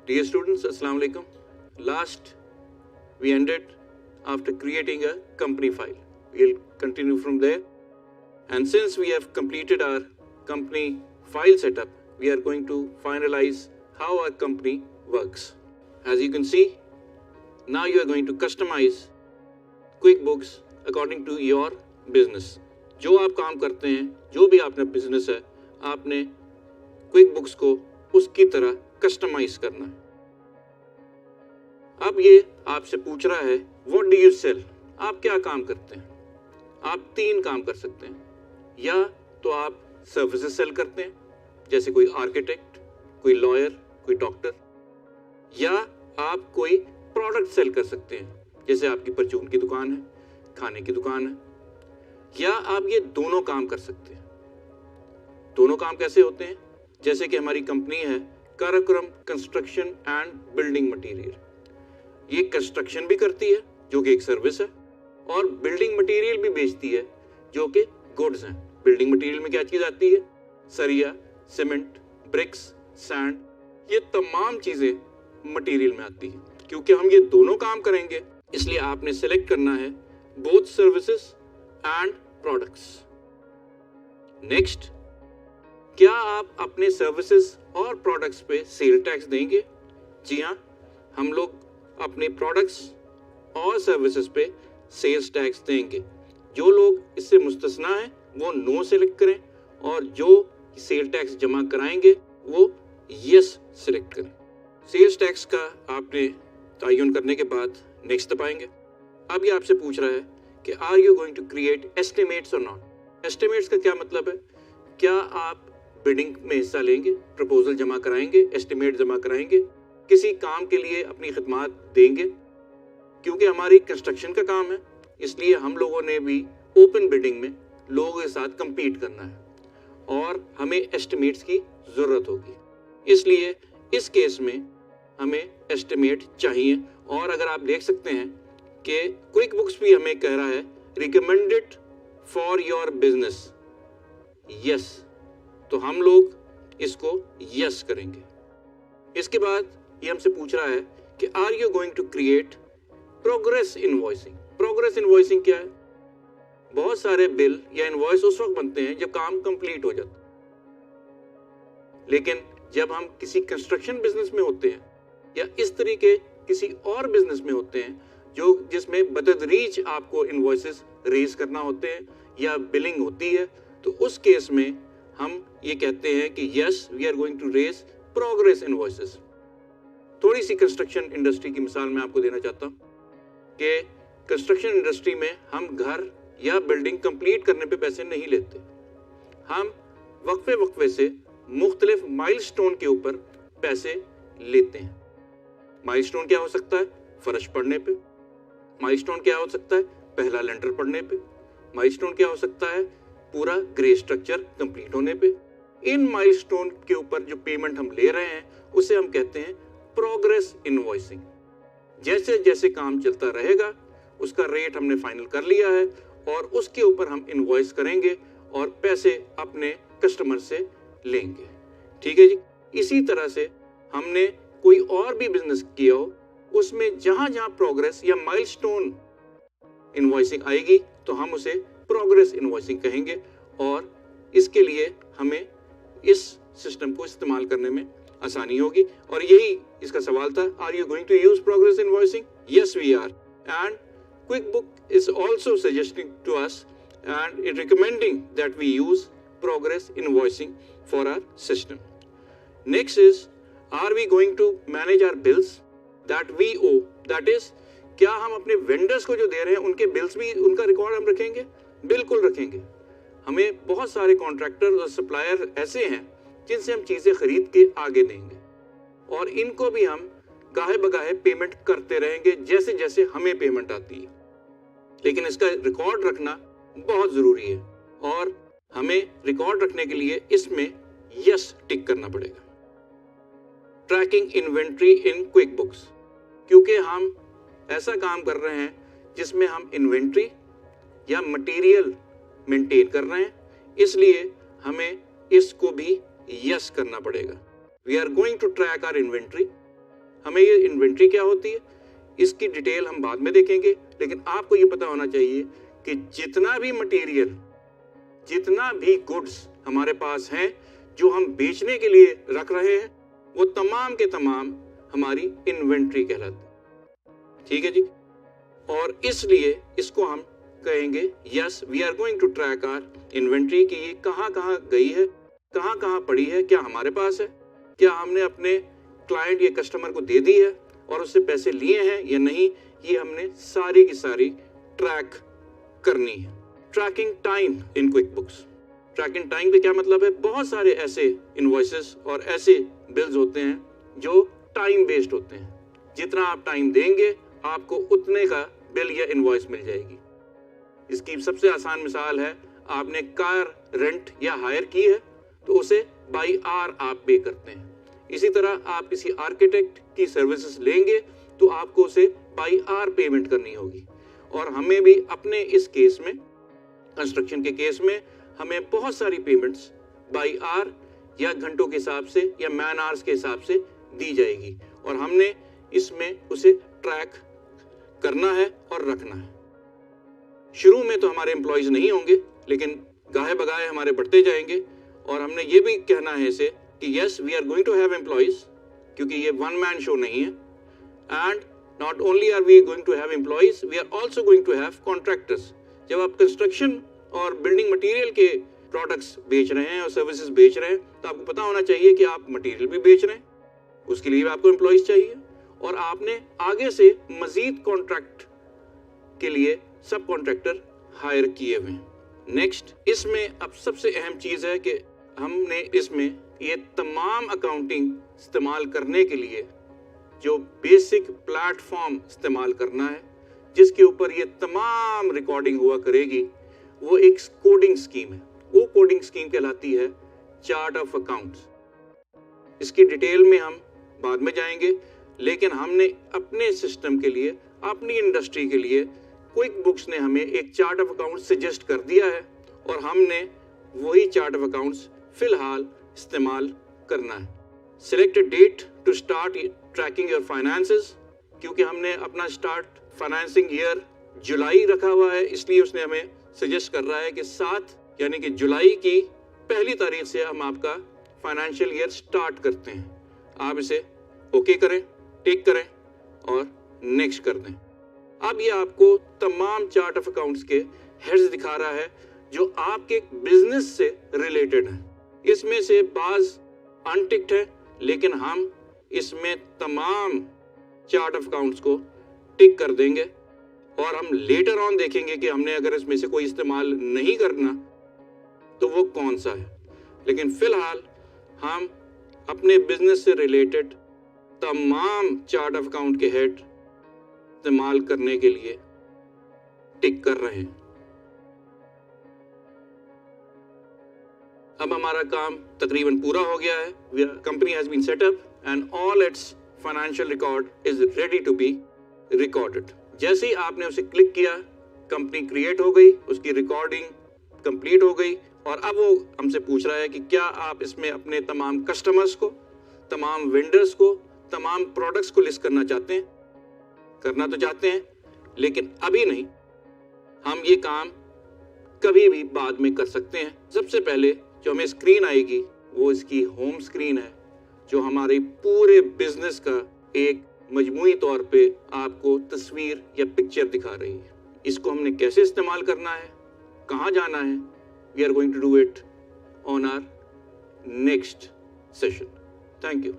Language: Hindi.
Dear students, Assalamu alaikum. Last we ended after creating a company file. We'll continue from there. And since we have completed our company file setup, we are going to finalize how our company works. As you can see, now you are going to customize QuickBooks according to your business. जो आप काम करते हैं, जो भी आपका बिजनेस है, आपने QuickBooks को उसकी तरह कस्टमाइज करना है। अब ये आपसे पूछ रहा है व्हाट डू यू सेल, आप क्या काम करते हैं। आप 3 काम कर सकते हैं। या तो आप सर्विसेज सेल करते हैं, जैसे कोई आर्किटेक्ट, कोई लॉयर, कोई डॉक्टर, या आप कोई प्रोडक्ट सेल कर सकते हैं, जैसे आपकी परचून की दुकान है, खाने की दुकान है, या आप ये दोनों काम कर सकते हैं। दोनों काम कैसे होते हैं? जैसे कि हमारी कंपनी है Karakoram construction and building material. ये कंस्ट्रक्शन भी करती है, जो कि एक सर्विस है, और बिल्डिंग मटेरियल भी बेचती है, जो कि गुड्स हैं। बिल्डिंग मटेरियल में क्या चीज आती है? सरिया, सीमेंट, ब्रिक्स, सैंड, ये तमाम चीजें मटेरियल में आती है। क्योंकि हम ये दोनों काम करेंगे, इसलिए आपने सेलेक्ट करना है both services and products. Next, क्या आप अपने सर्विसेज और प्रोडक्ट्स पे सेल टैक्स देंगे? जी हाँ, हम लोग अपने प्रोडक्ट्स और सर्विसेज पे सेल्स टैक्स देंगे। जो लोग इससे मुस्तस्ना हैं वो नो सेलेक्ट करें, और जो सेल टैक्स जमा कराएंगे वो यस सेलेक्ट करें। सेल्स टैक्स का आपने तयन करने के बाद नेक्स्ट दबाएंगे। अब ये आपसे पूछ रहा है कि are you going to create estimates और नॉट। एस्टिमेट्स का क्या मतलब है? क्या आप बिडिंग में हिस्सा लेंगे, प्रपोजल जमा कराएंगे, एस्टिमेट जमा कराएंगे, किसी काम के लिए अपनी खिदमात देंगे? क्योंकि हमारी कंस्ट्रक्शन का काम है, इसलिए हम लोगों ने भी ओपन बिडिंग में लोगों के साथ compete करना है और हमें एस्टिमेट्स की ज़रूरत होगी। इसलिए इस केस में हमें एस्टिमेट चाहिए। और अगर आप देख सकते हैं कि QuickBooks भी हमें कह रहा है recommended for your business, yes, तो हम लोग इसको यस करेंगे। इसके बाद ये हमसे पूछ रहा है कि are you going to create progress invoicing. Progress invoicing क्या है? बहुत सारे बिल या इनवॉइस उस वक्त बनते हैं जब काम कंप्लीट हो जाता है, लेकिन जब हम किसी कंस्ट्रक्शन बिजनेस में होते हैं या इस तरीके किसी और बिजनेस में होते हैं जो जिसमें बतदरीज आपको इनवॉइसेस रेज करना होते हैं या बिलिंग होती है, तो उस केस में हम ये कहते हैं कि yes, we are going to raise progress invoices. थोड़ी सी कंस्ट्रक्शन इंडस्ट्री की मिसाल मैं आपको देना चाहता हूँ कि कंस्ट्रक्शन इंडस्ट्री में हम घर या बिल्डिंग कंप्लीट करने पे पैसे नहीं लेते। हम वक्फे वक्फे से मुख्तलिफ माइलस्टोन के ऊपर पैसे लेते हैं। माइलस्टोन क्या हो सकता है? फर्श पड़ने पे। माइलस्टोन क्या हो सकता है? पहला लेंटर पड़ने पे। माइलस्टोन क्या हो सकता है? पूरा ग्रे स्ट्रक्चर कंप्लीट होने पे। इन माइलस्टोन के ऊपर जो पेमेंट हम ले रहे हैं उसे हम कहते हैं प्रोग्रेस इनवॉइसिंग। जैसे जैसे काम चलता रहेगा उसका रेट हमने फाइनल कर लिया है और उसके ऊपर हम इनवॉइस करेंगे और पैसे अपने कस्टमर से लेंगे। ठीक है जी। इसी तरह से हमने कोई और भी बिजनेस किया हो, उसमें जहां जहां प्रोग्रेस या माइलस्टोन इनवॉइसिंग आएगी तो हम उसे प्रोग्रेस इनवॉइसिंग कहेंगे, और इसके लिए हमें इस सिस्टम को इस्तेमाल करने में आसानी होगी। और यही इसका सवाल था, are you going to use progress invoicing? Yes we are, and QuickBooks is also suggesting to us and it recommending that we use progress invoicing for our system. Next is, are we going to manage our bills that we owe? That is, क्या हम अपने वेंडर्स को जो दे रहे हैं उनके बिल्स भी, उनका रिकॉर्ड हम रखेंगे? बिल्कुल रखेंगे। हमें बहुत सारे कॉन्ट्रैक्टर और सप्लायर ऐसे हैं जिनसे हम चीज़ें खरीद के आगे देंगे, और इनको भी हम गाहे बगाहे पेमेंट करते रहेंगे जैसे जैसे हमें पेमेंट आती है। लेकिन इसका रिकॉर्ड रखना बहुत ज़रूरी है, और हमें रिकॉर्ड रखने के लिए इसमें यस टिक करना पड़ेगा। ट्रैकिंग इन्वेंट्री इन QuickBooks, क्योंकि हम ऐसा काम कर रहे हैं जिसमें हम इन्वेंट्री या मटेरियल मेंटेन कर रहे हैं, इसलिए हमें इसको भी यस करना पड़ेगा। We are going to track our inventory हमें ये इन्वेंट्री क्या होती है इसकी डिटेल हम बाद में देखेंगे, लेकिन आपको ये पता होना चाहिए कि जितना भी मटेरियल, जितना भी गुड्स हमारे पास हैं जो हम बेचने के लिए रख रहे हैं, वो तमाम के तमाम हमारी इन्वेंट्री कहलाती है। ठीक है जी। और इसलिए इसको हम कहेंगे yes we are going to track our inventory कि ये कहाँ कहाँ गई है, कहाँ कहाँ पड़ी है, क्या हमारे पास है, क्या हमने अपने क्लाइंट या कस्टमर को दे दी है और उससे पैसे लिए हैं या नहीं, ये हमने सारी की सारी ट्रैक करनी है। Tracking time in QuickBooks. Tracking time का क्या मतलब है? बहुत सारे ऐसे इनवॉइसेस और ऐसे बिल्स होते हैं जो टाइम बेस्ड होते हैं। जितना आप टाइम देंगे आपको उतने का बिल या इनवॉइस मिल जाएगी। इसकी सबसे आसान मिसाल है, आपने कार रेंट या हायर की है तो उसे बाई आवर आप पे करते हैं। इसी तरह आप किसी आर्किटेक्ट की सर्विसेज लेंगे तो आपको उसे बाई आवर पेमेंट करनी होगी। और हमें भी अपने इस केस में, कंस्ट्रक्शन के केस में, हमें बहुत सारी पेमेंट्स बाई आवर या घंटों के हिसाब से या मैन आवर्स के हिसाब से दी जाएगी और हमने इसमें उसे ट्रैक करना है और रखना है। शुरू में तो हमारे एम्प्लॉयज नहीं होंगे, लेकिन गाहे बगाहे हमारे बढ़ते जाएंगे और हमने ये भी कहना है इसे कि yes we are going to have employees, क्योंकि ये वन मैन शो नहीं है। And not only are we going to have employees, we are also going to have contractors. जब आप कंस्ट्रक्शन और बिल्डिंग मटेरियल के प्रोडक्ट्स बेच रहे हैं और सर्विसेज बेच रहे हैं तो आपको पता होना चाहिए कि आप मटेरियल भी बेच रहे हैं, उसके लिए भी आपको एम्प्लॉयज चाहिए और आपने आगे से मजीद कॉन्ट्रैक्ट के लिए सब कॉन्ट्रैक्टर हायर किए हुए हैं। नेक्स्ट, इसमें अब सबसे अहम चीज़ है कि हमने इसमें ये तमाम अकाउंटिंग इस्तेमाल करने के लिए जो बेसिक प्लेटफॉर्म इस्तेमाल करना है जिसके ऊपर ये तमाम रिकॉर्डिंग हुआ करेगी, वो एक कोडिंग स्कीम है। वो कोडिंग स्कीम कहलाती है चार्ट ऑफ अकाउंट्स। इसकी डिटेल में हम बाद में जाएंगे, लेकिन हमने अपने सिस्टम के लिए, अपनी इंडस्ट्री के लिए क्विक बुक्स ने हमें एक चार्ट ऑफ अकाउंट्स सजेस्ट कर दिया है और हमने वही चार्ट ऑफ अकाउंट्स फिलहाल इस्तेमाल करना है। Select a date to start tracking your finances, क्योंकि हमने अपना स्टार्ट फाइनेंसिंग ईयर जुलाई रखा हुआ है, इसलिए उसने हमें सजेस्ट कर रहा है कि 7 यानी कि जुलाई की पहली तारीख से हम आपका फाइनेंशियल ईयर स्टार्ट करते हैं। आप इसे ओके करें, टिक करें और नेक्स्ट कर दें। अब ये आपको तमाम चार्ट ऑफ अकाउंट्स के हेड्स दिखा रहा है जो आपके बिजनेस से रिलेटेड है। इसमें से बाज अनटिक्ड है, लेकिन हम इसमें तमाम चार्ट ऑफ अकाउंट्स को टिक कर देंगे और हम लेटर ऑन देखेंगे कि हमने अगर इसमें से कोई इस्तेमाल नहीं करना तो वो कौन सा है। लेकिन फिलहाल हम अपने बिजनेस से रिलेटेड तमाम चार्ट ऑफ अकाउंट के हेड इस्तेमाल करने के लिए टिक कर रहे हैं। अब हमारा काम तकरीबन पूरा हो गया है। Company has been set up and all its financial record is ready to be recorded. जैसे ही आपने उसे क्लिक किया, कंपनी क्रिएट हो गई, उसकी रिकॉर्डिंग कंप्लीट हो गई और अब वो हमसे पूछ रहा है कि क्या आप इसमें अपने तमाम कस्टमर्स को, तमाम वेंडर्स को, तमाम प्रोडक्ट्स को लिस्ट करना चाहते हैं। करना तो चाहते हैं, लेकिन अभी नहीं। हम ये काम कभी भी बाद में कर सकते हैं। सबसे पहले जो हमें स्क्रीन आएगी वो इसकी होम स्क्रीन है, जो हमारे पूरे बिजनेस का एक मजमूई तौर पे आपको तस्वीर या पिक्चर दिखा रही है। इसको हमने कैसे इस्तेमाल करना है, कहाँ जाना है, we are going to do it on our next session. Thank you.